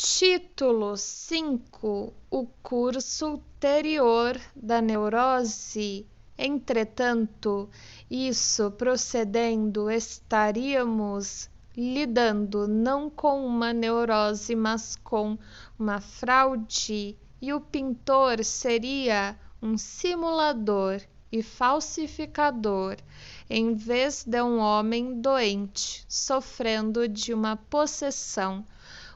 Título 5: O curso ulterior da neurose. Entretanto, isso procedendo, estaríamos lidando não com uma neurose, mas com uma fraude, e o pintor seria um simulador e falsificador, em vez de um homem doente, sofrendo de uma possessão.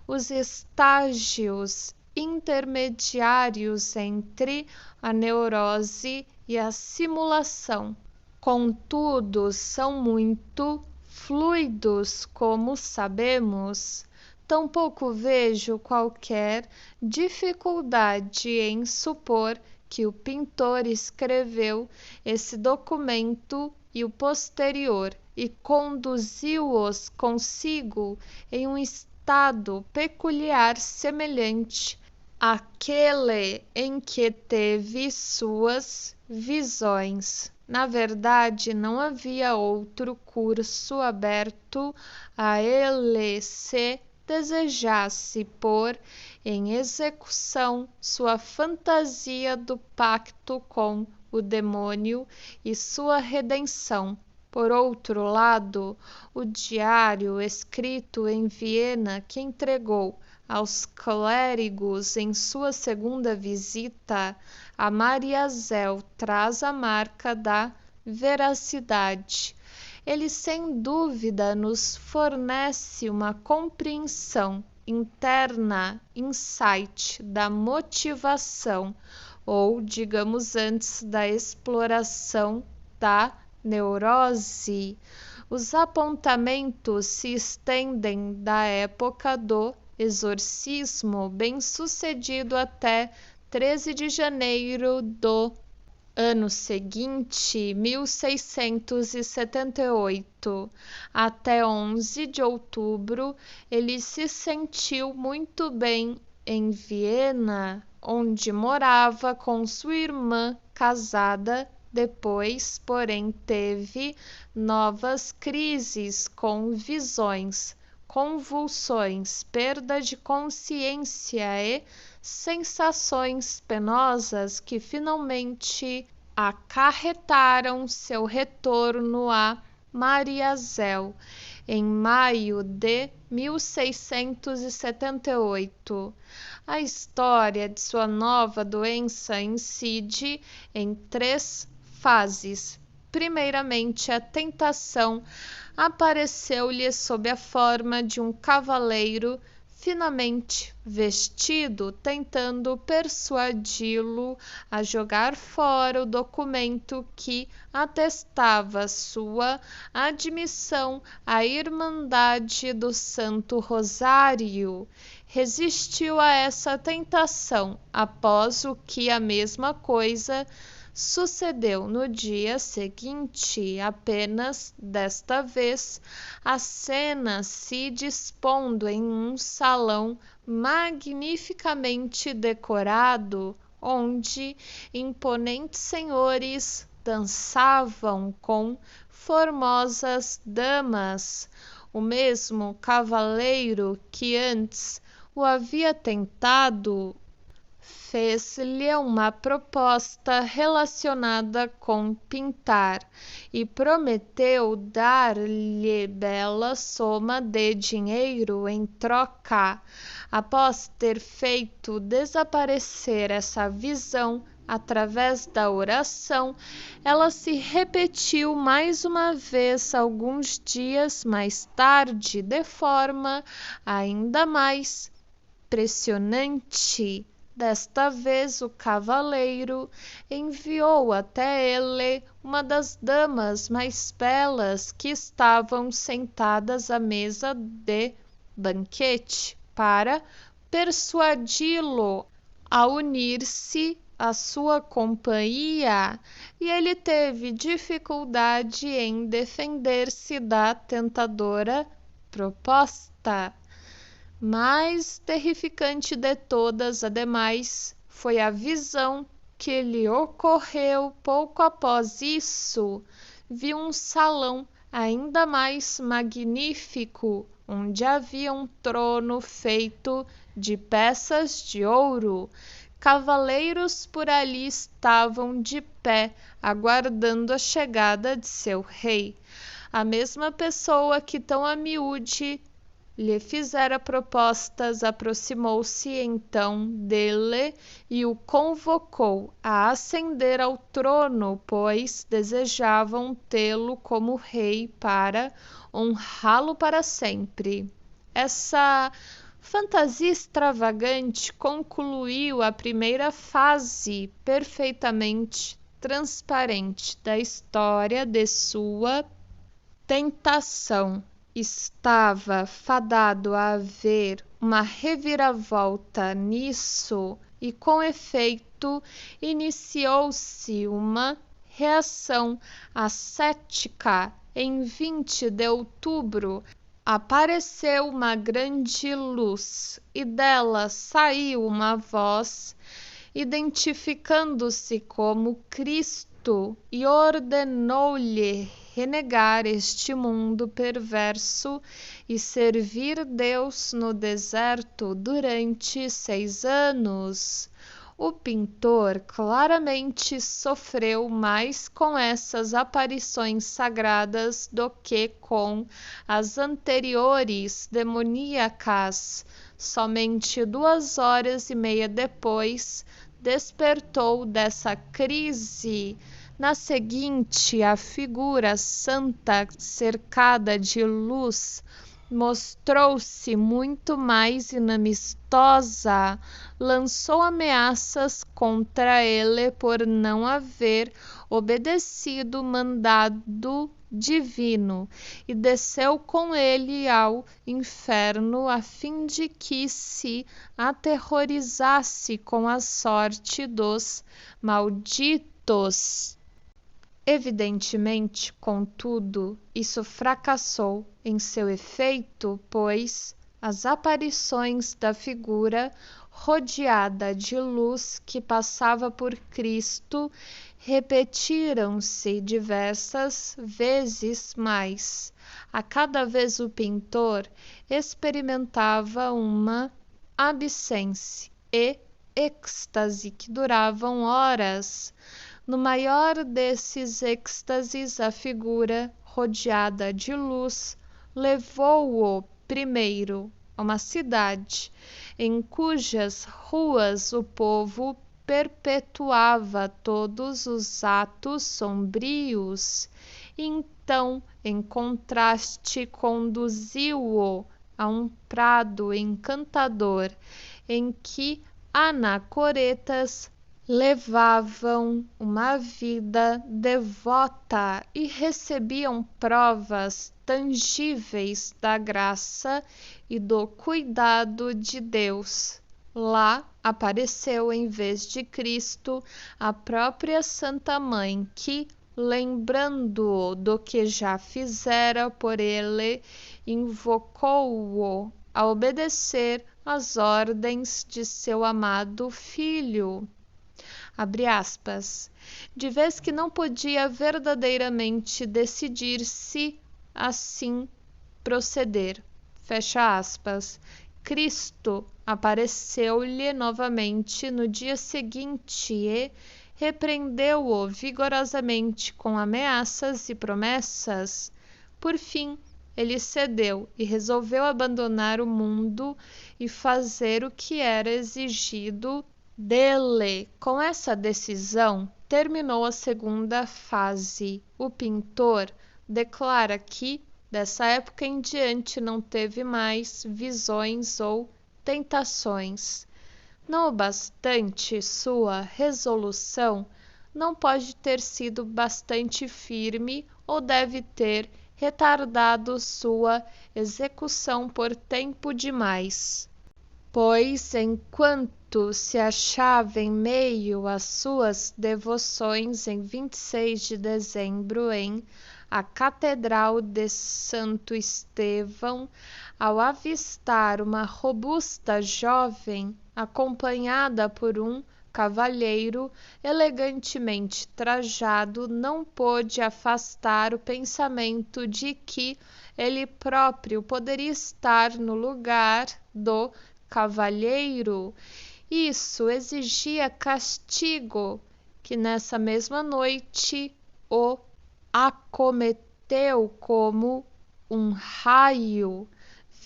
Os estágios intermediários entre a neurose e a simulação, contudo, são muito fluidos, como sabemos. Tampouco vejo qualquer dificuldade em supor que o pintor escreveu esse documento e o posterior e conduziu-os consigo em um estado peculiar semelhante àquele em que teve suas visões. Na verdade, não havia outro curso aberto a ele se desejasse pôr em execução sua fantasia do pacto com o demônio e sua redenção. Por outro lado, o diário escrito em Viena que entregou aos clérigos em sua segunda visita a Mariazel traz a marca da veracidade. Ele sem dúvida nos fornece uma compreensão interna, insight da motivação, ou digamos antes da exploração da neurose. Os apontamentos se estendem da época do exorcismo bem-sucedido até 13 de janeiro do ano seguinte, 1678. Até 11 de outubro, ele se sentiu muito bem em Viena, onde morava com sua irmã casada. Depois, porém, teve novas crises com visões, convulsões, perda de consciência e sensações penosas que finalmente acarretaram seu retorno a Mariazel em maio de 1678. A história de sua nova doença incide em 3 fases. Primeiramente, a tentação apareceu-lhe sob a forma de um cavaleiro finamente vestido, tentando persuadi-lo a jogar fora o documento que atestava sua admissão à Irmandade do Santo Rosário. Resistiu a essa tentação, após o que a mesma coisa sucedeu no dia seguinte. Apenas desta vez a cena se dispondo em um salão magnificamente decorado, onde imponentes senhores dançavam com formosas damas. O mesmo cavaleiro que antes o havia tentado fez-lhe uma proposta relacionada com pintar e prometeu dar-lhe bela soma de dinheiro em troca. Após ter feito desaparecer essa visão através da oração, ela se repetiu mais uma vez alguns dias mais tarde, de forma ainda mais impressionante. Desta vez, o cavaleiro enviou até ele uma das damas mais belas que estavam sentadas à mesa de banquete, para persuadi-lo a unir-se à sua companhia, e ele teve dificuldade em defender-se da tentadora proposta. Mais terrificante de todas, ademais, foi a visão que lhe ocorreu pouco após isso. Viu um salão ainda mais magnífico, onde havia um trono feito de peças de ouro. Cavaleiros por ali estavam de pé, aguardando a chegada de seu rei. A mesma pessoa que tão a miúde lhe fizera propostas aproximou-se então dele e o convocou a ascender ao trono, pois desejavam tê-lo como rei para honrá-lo para sempre. Essa fantasia extravagante concluiu a primeira fase perfeitamente transparente da história de sua tentação. Estava fadado a haver uma reviravolta nisso, e com efeito iniciou-se uma reação ascética. Em 20 de outubro apareceu uma grande luz, e dela saiu uma voz, identificando-se como Cristo, e ordenou-lhe renegar este mundo perverso e servir Deus no deserto durante 6 anos. O pintor claramente sofreu mais com essas aparições sagradas do que com as anteriores demoníacas. Somente 2 horas e meia depois despertou dessa crise. Na seguinte, a figura santa cercada de luz mostrou-se muito mais inamistosa, lançou ameaças contra ele por não haver obedecido mandado divino e desceu com ele ao inferno a fim de que se aterrorizasse com a sorte dos malditos. Evidentemente, contudo, isso fracassou em seu efeito, pois as aparições da figura rodeada de luz que passava por Cristo repetiram-se diversas vezes mais. A cada vez o pintor experimentava uma absence e êxtase que duravam horas. No maior desses êxtases, a figura rodeada de luz levou-o primeiro a uma cidade em cujas ruas o povo perpetuava todos os atos sombrios. Então, em contraste, conduziu-o a um prado encantador em que anacoretas levavam uma vida devota e recebiam provas tangíveis da graça e do cuidado de Deus. Lá apareceu, em vez de Cristo, a própria Santa Mãe, que, lembrando-o do que já fizera por ele, invocou-o a obedecer às ordens de seu amado filho. Abre aspas, de vez que não podia verdadeiramente decidir-se assim proceder. Fecha aspas. Cristo apareceu-lhe novamente no dia seguinte e repreendeu-o vigorosamente com ameaças e promessas. Por fim, ele cedeu e resolveu abandonar o mundo e fazer o que era exigido dele. Com essa decisão, terminou a segunda fase. O pintor declara que, dessa época em diante, não teve mais visões ou tentações. Não obstante, sua resolução não pode ter sido bastante firme ou deve ter retardado sua execução por tempo demais, pois enquanto se achava em meio às suas devoções em 26 de dezembro em a Catedral de Santo Estevão, ao avistar uma robusta jovem acompanhada por um cavalheiro elegantemente trajado, não pôde afastar o pensamento de que ele próprio poderia estar no lugar do cavalheiro, isso exigia castigo, que nessa mesma noite o acometeu como um raio.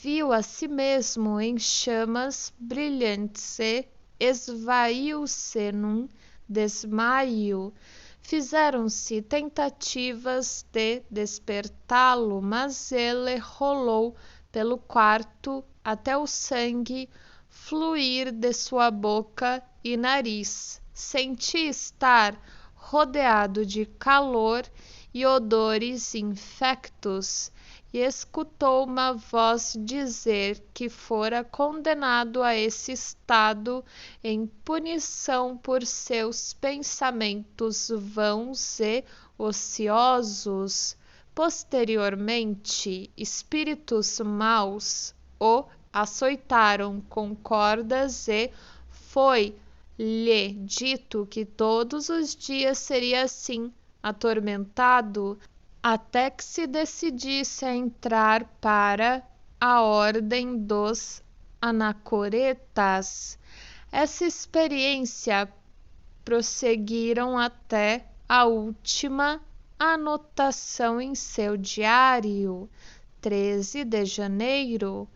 Viu a si mesmo em chamas brilhantes e esvaiu-se num desmaio. Fizeram-se tentativas de despertá-lo, mas ele rolou pelo quarto até o sangue fluir de sua boca e nariz. Senti estar rodeado de calor e odores infectos, e escutou uma voz dizer que fora condenado a esse estado em punição por seus pensamentos vãos e ociosos. Posteriormente, espíritos maus o açoitaram com cordas e foi-lhe dito que todos os dias seria assim, atormentado, até que se decidisse a entrar para a ordem dos anacoretas. Essa experiência prosseguiram até a última anotação em seu diário. 13 de janeiro.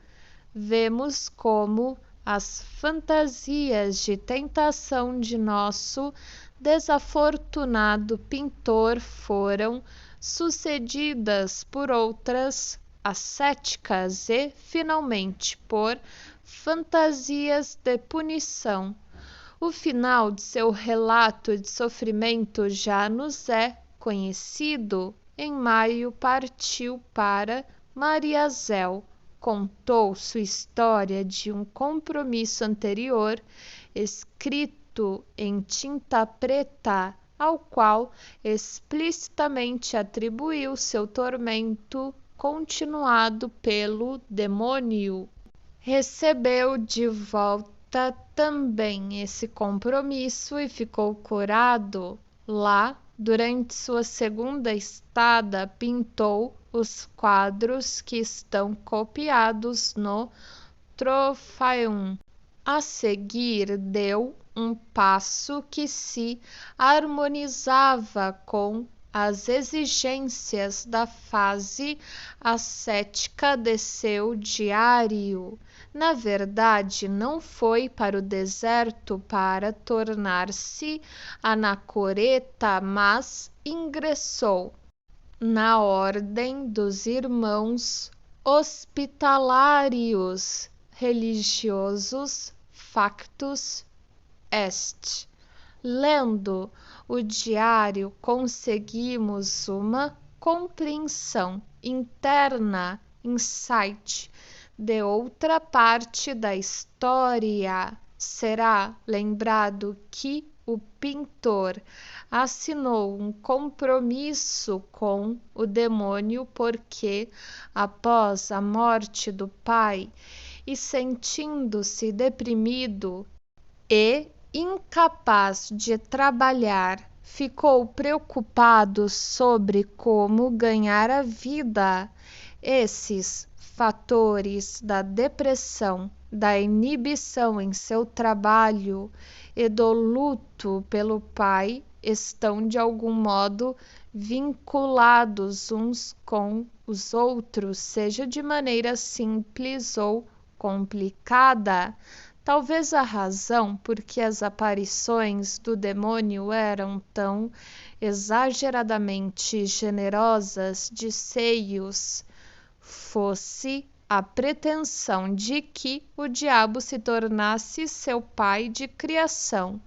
Vemos como as fantasias de tentação de nosso desafortunado pintor foram sucedidas por outras ascéticas e, finalmente, por fantasias de punição. O final de seu relato de sofrimento já nos é conhecido. Em maio partiu para Mariazell. Contou sua história de um compromisso anterior, escrito em tinta preta, ao qual explicitamente atribuiu seu tormento continuado pelo demônio. Recebeu de volta também esse compromisso e ficou curado. Lá, durante sua segunda estada, pintou os quadros que estão copiados no Trofaium. A seguir, deu um passo que se harmonizava com as exigências da fase ascética de seu diário. Na verdade, não foi para o deserto para tornar-se anacoreta, mas ingressou na ordem dos irmãos hospitalários religiosos Factus Est. Lendo o diário, conseguimos uma compreensão interna, insight, de outra parte da história. Será lembrado que o pintor assinou um compromisso com o demônio porque, após a morte do pai e sentindo-se deprimido e incapaz de trabalhar, ficou preocupado sobre como ganhar a vida. Esses fatores da depressão, da inibição em seu trabalho e do luto pelo pai estão de algum modo vinculados uns com os outros, seja de maneira simples ou complicada. Talvez a razão por que as aparições do demônio eram tão exageradamente generosas de seios fosse a pretensão de que o diabo se tornasse seu pai de criação.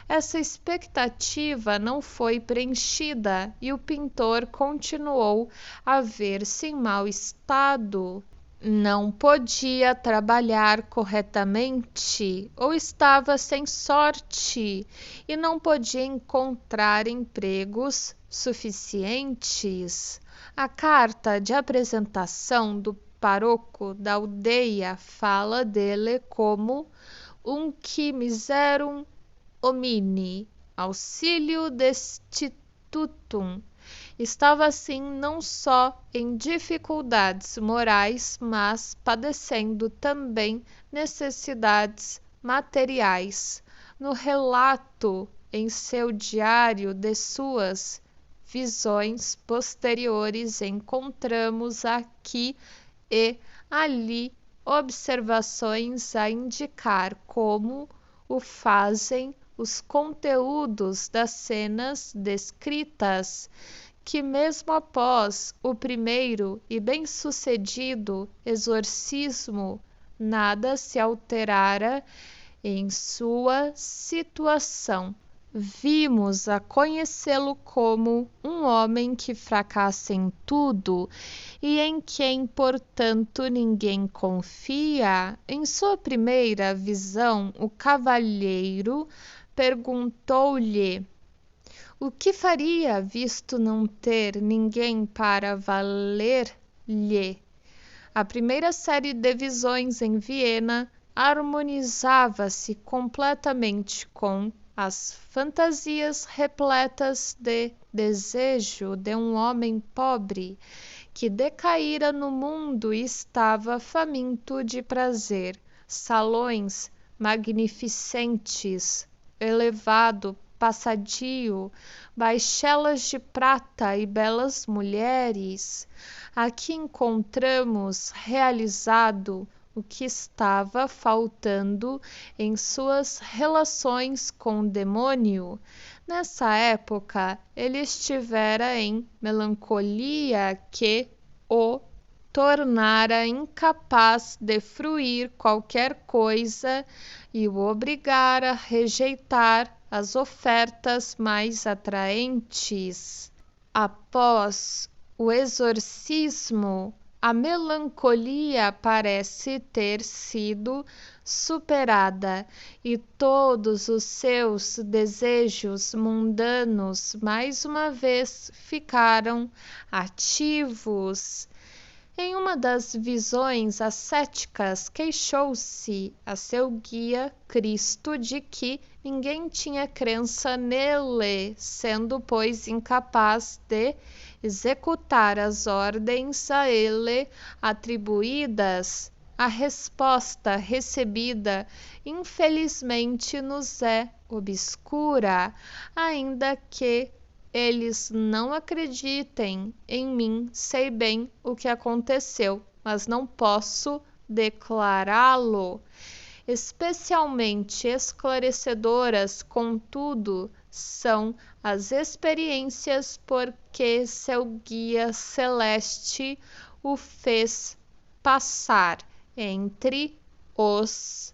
Essa expectativa não foi preenchida e o pintor continuou a ver-se em mau estado. Não podia trabalhar corretamente ou estava sem sorte e não podia encontrar empregos suficientes. A carta de apresentação do pároco da aldeia fala dele como unc miserum homini, auxilio destitutum, estava assim não só em dificuldades morais, mas padecendo também necessidades materiais. No relato em seu diário de suas visões posteriores, encontramos aqui e ali observações a indicar como o fazem os conteúdos das cenas descritas, que mesmo após o primeiro e bem-sucedido exorcismo, nada se alterara em sua situação. Vimos a conhecê-lo como um homem que fracassa em tudo e em quem, portanto, ninguém confia. Em sua primeira visão, o cavalheiro perguntou-lhe o que faria, visto não ter ninguém para valer-lhe. A primeira série de visões em Viena harmonizava-se completamente com as fantasias repletas de desejo de um homem pobre que decaíra no mundo e estava faminto de prazer. Salões magnificentes, elevado passadio, baixelas de prata e belas mulheres. Aqui encontramos realizado o que estava faltando em suas relações com o demônio. Nessa época, ele estivera em melancolia que o tornara incapaz de fruir qualquer coisa e o obrigara a rejeitar as ofertas mais atraentes. Após o exorcismo, a melancolia parece ter sido superada e todos os seus desejos mundanos mais uma vez ficaram ativos. Em uma das visões ascéticas, queixou-se a seu guia Cristo de que ninguém tinha crença nele, sendo, pois, incapaz de executar as ordens a ele atribuídas. A resposta recebida, infelizmente, nos é obscura, ainda que eles não acreditem em mim, sei bem o que aconteceu, mas não posso declará-lo. Especialmente esclarecedoras, contudo, são as experiências porque seu guia celeste o fez passar entre os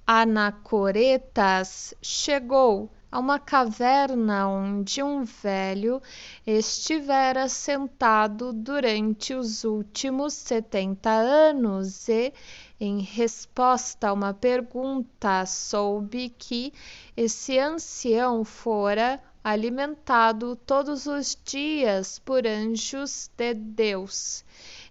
anacoretas. Chegou a uma caverna onde um velho estivera sentado durante os últimos 70 anos e, em resposta a uma pergunta, soube que esse ancião fora alimentado todos os dias por anjos de Deus.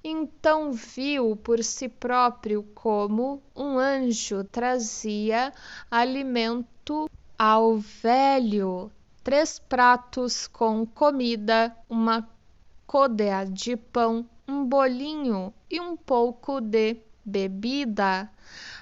Então viu por si próprio como um anjo trazia alimento ao velho, 3 pratos com comida, uma côdea de pão, um bolinho e um pouco de bebida.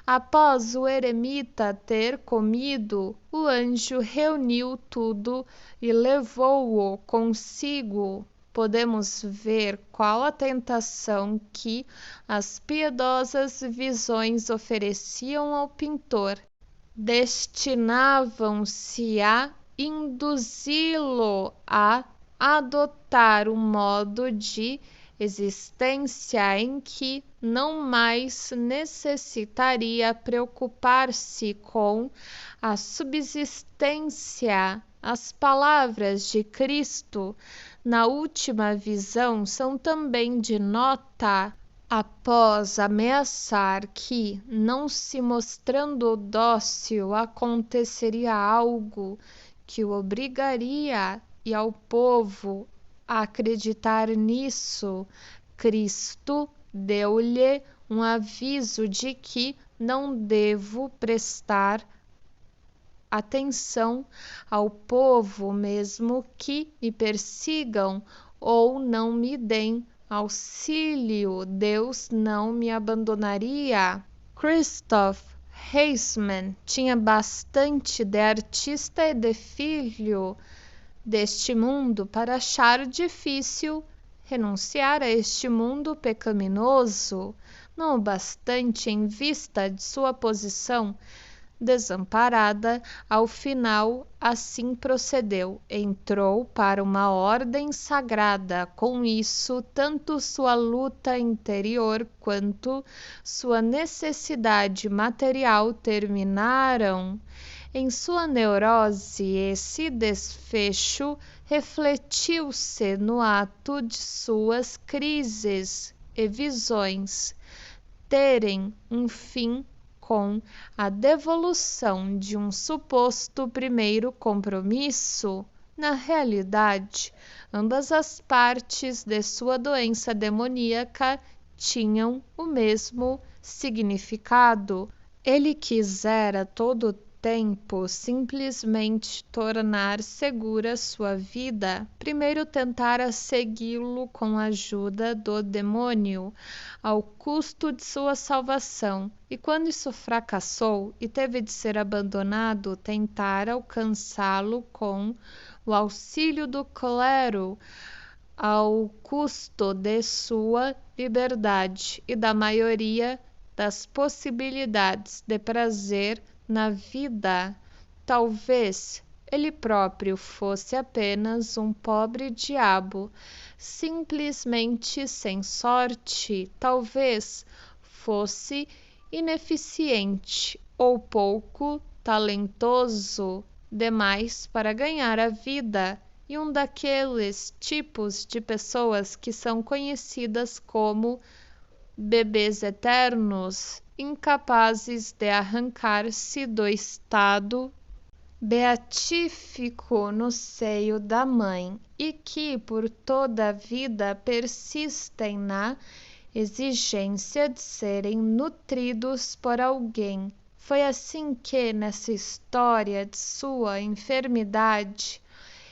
Após o eremita ter comido, o anjo reuniu tudo e levou-o consigo. Podemos ver qual a tentação que as piedosas visões ofereciam ao pintor. Destinavam-se a induzi-lo a adotar um modo de existência em que não mais necessitaria preocupar-se com a subsistência. As palavras de Cristo na última visão são também de nota. Após ameaçar que, não se mostrando dócil, aconteceria algo que o obrigaria e ao povo a acreditar nisso, Cristo deu-lhe um aviso de que não devo prestar atenção ao povo, mesmo que me persigam ou não me deem auxílio. Deus não me abandonaria. Christoph Heisman tinha bastante de artista e de filho deste mundo para achar difícil renunciar a este mundo pecaminoso, não bastante em vista de sua posição desamparada. Ao final, assim procedeu, entrou para uma ordem sagrada. Com isso, tanto sua luta interior quanto sua necessidade material terminaram. Em sua neurose, esse desfecho refletiu-se no ato de suas crises e visões terem um fim com a devolução de um suposto primeiro compromisso. Na realidade, ambas as partes de sua doença demoníaca tinham o mesmo significado. Ele quisera todo o tempo simplesmente tornar segura sua vida. Primeiro tentara segui-lo com a ajuda do demônio, ao custo de sua salvação, e quando isso fracassou e teve de ser abandonado, tentara alcançá-lo com o auxílio do clero, ao custo de sua liberdade e da maioria das possibilidades de prazer na vida. Talvez ele próprio fosse apenas um pobre diabo, simplesmente sem sorte. Talvez fosse ineficiente ou pouco talentoso demais para ganhar a vida, e um daqueles tipos de pessoas que são conhecidas como bebês eternos, incapazes de arrancar-se do estado beatífico no seio da mãe, e que por toda a vida persistem na exigência de serem nutridos por alguém. Foi assim que, nessa história de sua enfermidade,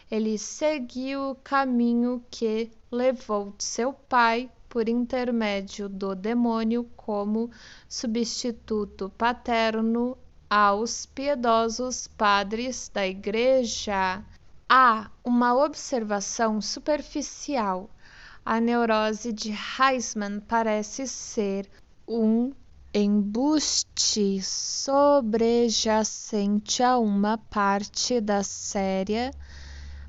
ele seguiu o caminho que levou de seu pai por intermédio do demônio como substituto paterno aos piedosos padres da Igreja. Há uma observação superficial. A neurose de Heisman parece ser um embuste sobrejacente a uma parte da séria,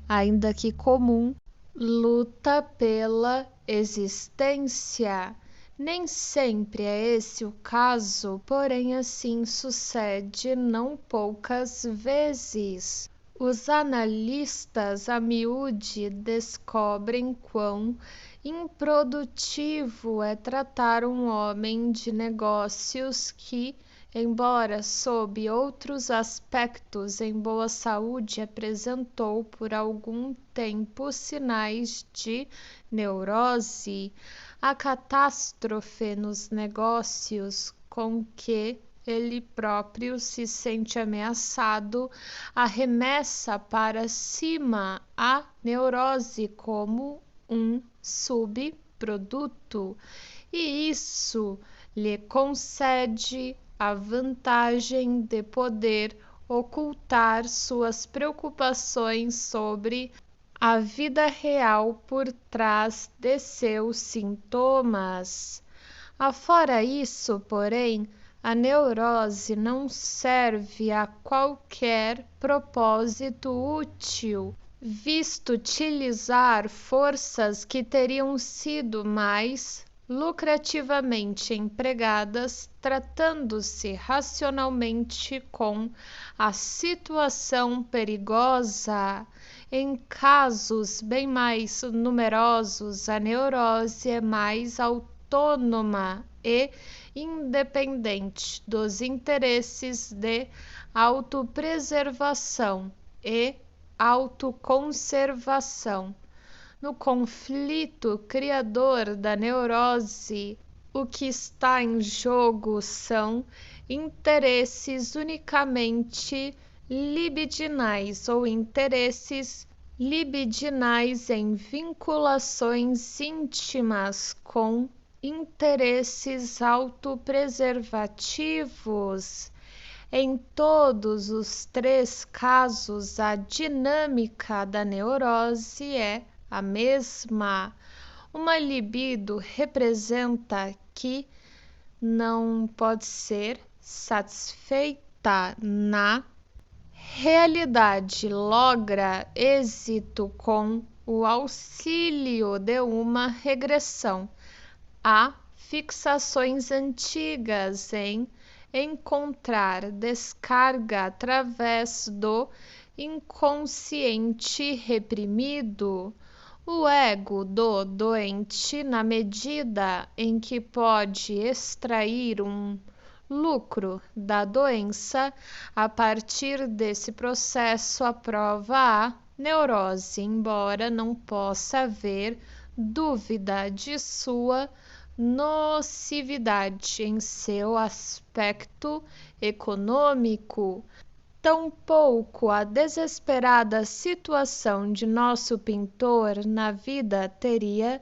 ainda que comum, luta pela existência. Nem sempre é esse o caso, porém assim sucede não poucas vezes. Os analistas a miúde descobrem quão improdutivo é tratar um homem de negócios que, embora sob outros aspectos em boa saúde, apresentou por algum tempo sinais de neurose. A catástrofe nos negócios com que ele próprio se sente ameaçado arremessa para cima a neurose como um subproduto, e isso lhe concede a vantagem de poder ocultar suas preocupações sobre a vida real por trás de seus sintomas. Afora isso, porém, a neurose não serve a qualquer propósito útil, visto utilizar forças que teriam sido mais lucrativamente empregadas tratando-se racionalmente com a situação perigosa. Em casos bem mais numerosos, a neurose é mais autônoma e independente dos interesses de autopreservação e autoconservação. No conflito criador da neurose, o que está em jogo são interesses unicamente libidinais ou interesses libidinais em vinculações íntimas com interesses autopreservativos. Em todos os três casos, a dinâmica da neurose é a mesma. Uma libido representa que não pode ser satisfeita na realidade, logra êxito com o auxílio de uma regressão a fixações antigas em encontrar descarga através do inconsciente reprimido. O ego do doente, na medida em que pode extrair um lucro da doença, a partir desse processo aprova a neurose, embora não possa haver dúvida de sua nocividade em seu aspecto econômico. Tampouco a desesperada situação de nosso pintor na vida teria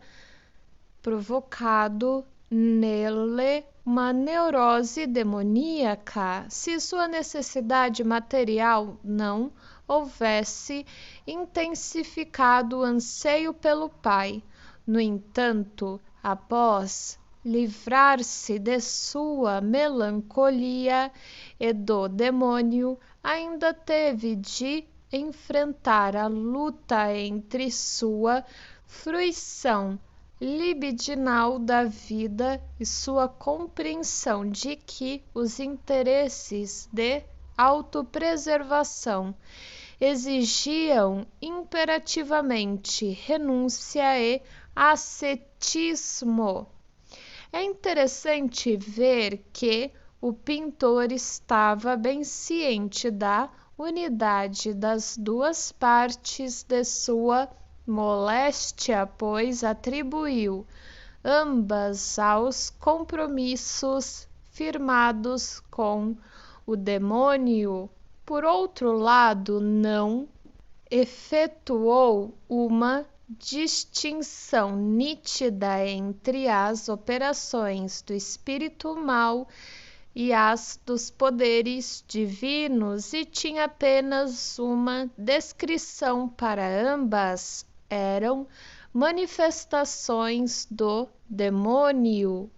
provocado nele uma neurose demoníaca se sua necessidade material não houvesse intensificado o anseio pelo pai. No entanto, após livrar-se de sua melancolia e do demônio, ainda teve de enfrentar a luta entre sua fruição libidinal da vida e sua compreensão de que os interesses de autopreservação exigiam imperativamente renúncia e ascetismo. É interessante ver que o pintor estava bem ciente da unidade das duas partes de sua moléstia, pois atribuiu ambas aos compromissos firmados com o demônio. Por outro lado, não efetuou uma distinção nítida entre as operações do espírito mau e as dos poderes divinos, e tinha apenas uma descrição para ambas. Eram manifestações do demônio.